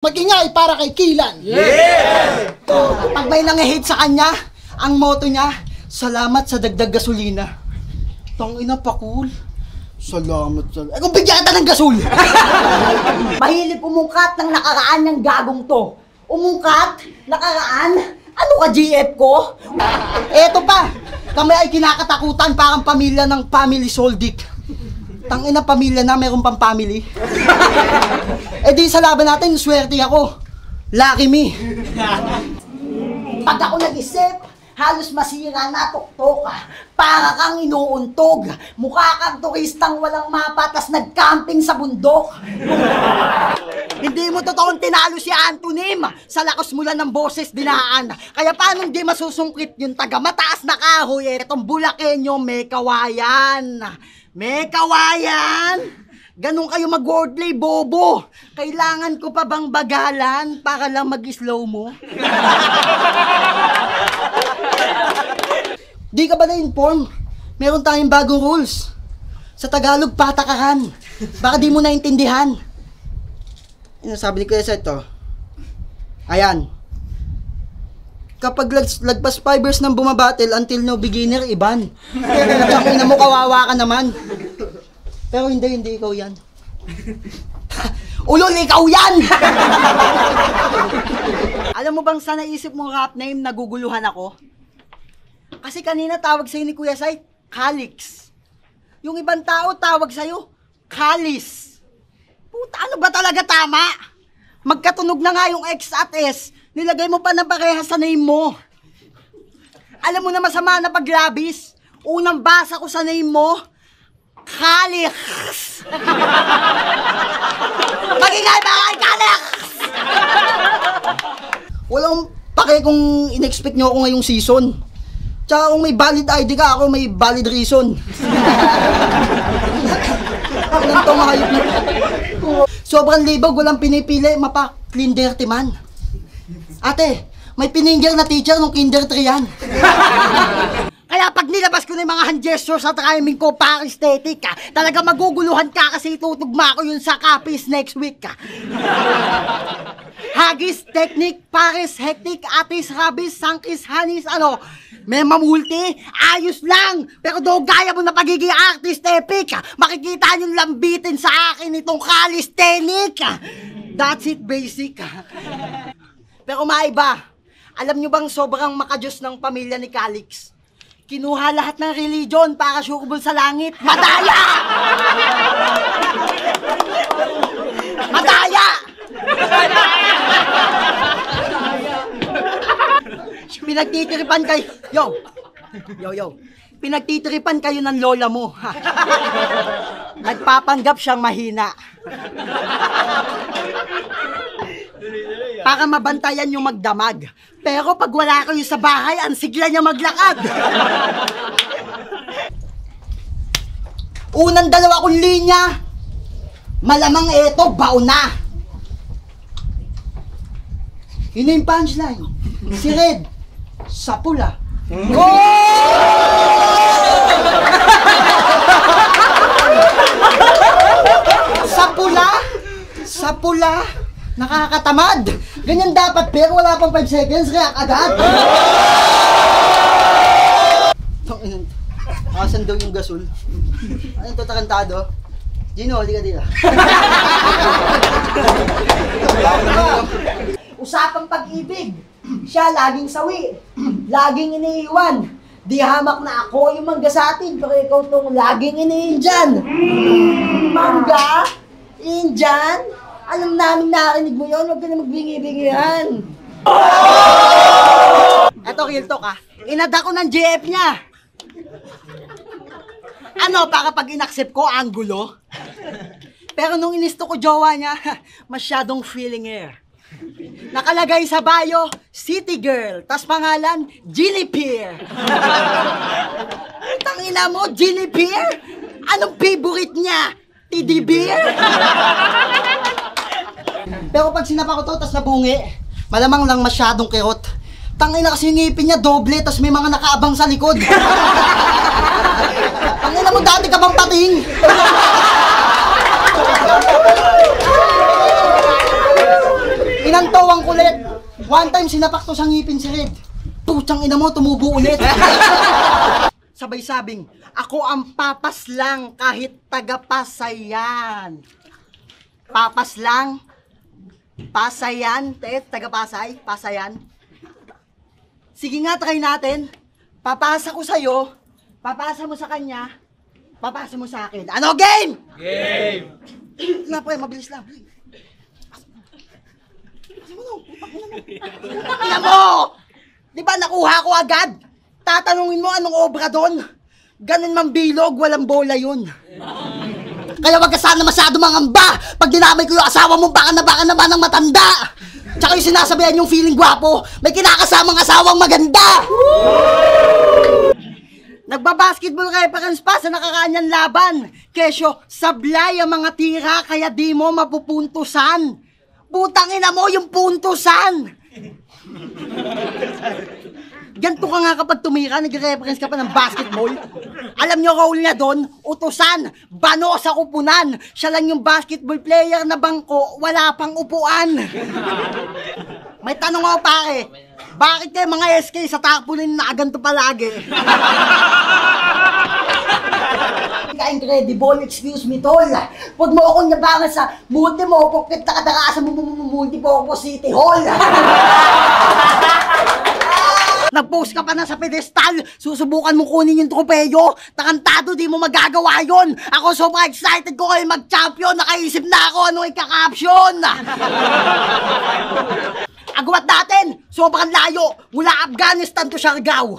Magingay para kay Kilan. Yeah! Pag may nang-hate sa kanya, ang motto niya, salamat sa dagdag gasolina. Tangina pa cool. Salamat sa... kung bigyan kita ng gasol! Mahilig umungkat ng nakaraan ng gagong to. Umungkat? Nakaraan? Ano ka, GF ko? Eto pa, kami ay kinakatakutan parang pamilya ng Family Soldic. Tangina pamilya na, meron pang family. Eh di sa laban natin, swerte ako. Lucky me. Pag ako nag-isip, halos masira na tuktok. Para kang inuuntog. Mukha kang turistang walang mapa, tas nag-camping sa bundok. Hindi mo totoong tinalo si Antonym. Sa lakas mula ng boses dinaan. Kaya paano di masusungkit yung taga mataas na kahoy? Etong Bulakenyo may kawayan. May kawayan! Ganun kayo mag-wordplay, bobo! Kailangan ko pa bang bagalan para lang mag-slow mo? Di ka ba na-inform? Meron tayong bagong rules. Sa Tagalog, patakaran. Baka di mo naintindihan. Ano sabi ni Kuya sa ito? Ayan. Kapag lagpas 5 years nang bumabattle until no beginner, iban. Ang ina mo, kawawa ka naman. Pero hindi ikaw yan. Ulol, ikaw yan! Alam mo bang sa naisip mong rap name, naguguluhan ako? Kasi kanina tawag sa'yo ni Kuya Sai, Calix. Yung ibang tao tawag sa'yo, Calis. Puta, ano ba talaga tama? Magkatunog na nga yung X at S. Nilagay mo pa na pareha sa name mo. Alam mo na masama na paglabis. Unang basa ko sa name mo, Calix. Magingay ba kay Calix? Walang pake kung in-expect nyo ako ngayong season. Tsaka kung may valid ID ka, ako may valid reason. Walang tong hayop na. Sobrang libog, walang pinipili, mapa-clean dirty man. Ate, may piningger na teacher nung kinder 3 yan. Kaya pag nilabas ko na yung mga hand gestures sa timing ko, para aesthetic ka, talaga maguguluhan ka kasi itutugma ko yun sa copies next week ka. Hagis, technique, pares, hectic, atis, rabis, sangkis, hanis, ano, may mamulti, ayos lang. Pero do gaya mo na pagiging artist epic, makikita yung lambitin sa akin itong calisthenic. That's it, basic. Pero maiba, alam nyo bang sobrang makajos ng pamilya ni Calix? Kinuha lahat ng religion para surebol sa langit. Madaya! Madaya! Pinagtitiripan kayo. Yo. Pinagtitiripan kayo ng lola mo. Nagpapanggap siyang mahina. Para mabantayan yung magdamag. Pero pag wala kayo sa bahay, ang sigla niya maglakad. Unang 2 kong linya, malamang eto, baon na. Yun yung punchline. Si Red, sa pula. Sa pula, nakakatamad. Ganyan dapat, pero wala pang 5 seconds, react agad. Asan daw yung gasol? Anong to, tarantado? Gino, halika dito. Usapang pag-ibig. Siya laging sawi. Laging iniiwan. Di hamak na ako yung manggasatin, pero ikaw tong laging iniindyan. Mangga? Indyan? Alam namin narinig mo yun, huwag ka na magbingi-bingihan. Eto, real talk inad ako ng GF niya. Ano, para pag inaccept ko, angulo. Pero nung inisto ko jowa niya, masyadong feeling air. Nakalagay sa bio, City Girl, tas pangalan, Ginny Pear. Tangina mo, Ginny Pear? Anong favorite niya? Teddy Bear? Pero pag sinapa ko to, tas nabungi, malamang lang masyadong kirot. Tangina kasi yung ngipin niya doble, tas may mga nakaabang sa likod. Tangina mo, dati ka bang pating? Inanto ang kulit. One time sinapak to sa ngipin si Red. Putang ina mo, tumubo ulit. Sabay sabing, ako ang papas lang kahit taga-Pasayan. Papas lang? Pasayan? Taga-Pasay? Pasayan? Sige nga, try natin. Papasa ko sa'yo, papasa mo sa kanya, papasa mo sa akin. Ano, game? Game! Nga po, mabilis lang. Tingnan mo! Di ba nakuha ko agad? Tatanungin mo anong obra doon? Ganun mang bilog, walang bola yun. Kaya wag ka sana masyado mangamba. Pag dinamay ko yung asawa mo, baka naman ang matanda. Tsaka yung sinasabihan yung feeling gwapo, may kinakasamang asawang maganda. Nagbabasketball reference pa sa nakakaanyang laban. Kesyo, sablay ang mga tira kaya di mo mapupuntusan. Putang ina mo yung puntusan. Ganto ka nga kapag tumira, nag-reference ka pa ng basketball. Alam nyo role niya doon, utusan, bano sa kupunan. Siya lang yung basketball player na bangko, wala pang upuan. May tanong ako pare, bakit kayo mga SK sa tarpaulin na ganto palagi? Incredible, excuse me tol. Huwag mo akong nabangan sa multi mo, pukit na kadakasan mo multi po ako City Hall. Nag-post ka pa na sa pedestal, susubukan mo kunin yung tropeyo. Takantado, di mo magagawa yon. Ako sobrang excited ko kayo mag-champion. Nakaisip na ako anong ika-caption. Agwat natin, sobrang layo. Mula Afghanistan to Siargao.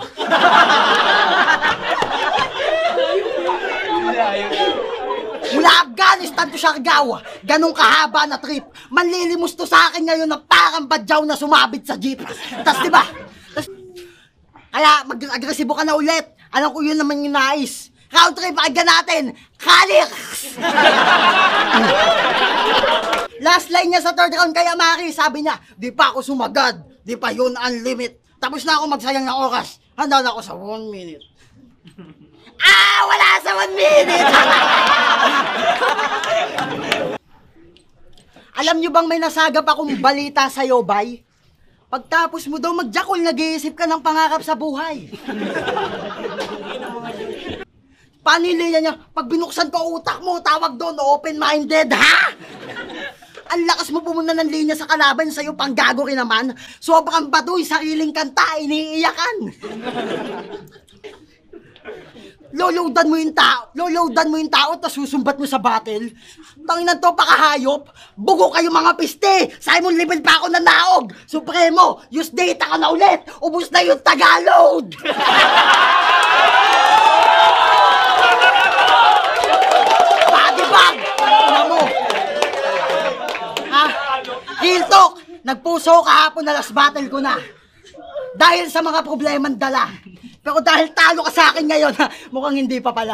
Mula Afghanistan to Siargao, ganong kahaba na trip. Manlilimos to sa akin ngayon na parang badyaw na sumabit sa jeep. Tas diba? Kaya mag-agresibo ka na ulit. Alam ko yun naman yung nais. Round 3, pakinggan natin. Kalik! Last line niya sa third round kay Amari, sabi niya, di pa ako sumagad. Di pa yun unlimit. Tapos na ako magsayang ng oras. Handa na ako sa 1 minute. Wala sa 1 minute! Alam niyo bang may nasagap akong balita sa'yo, bay? Pagtapos mo daw magjakol, nag-iisip ka ng pangarap sa buhay. Panilinya niya, pag binuksan ko utak mo, tawag doon, open-minded, ha? Ang lakas mo pumunta ng linya sa kalaban sa'yo, panggago rin naman. Sobrang baduy, sariling kanta, iniiyakan. Loloadan mo yung tao, tapos susumbat mo sa battle. Tanginan to, pakahayop. Bugo kayo mga piste. Simon level pa ako na naog. Supremo, use data ka na ulit. Ubus na yung Tagalog. Body bag. Ano mo? Ha? Real talk. Nagpuso kahapon na last battle ko na. Dahil sa mga problemang dala. Pero dahil talo ka sa akin ngayon, mukhang hindi pa pala.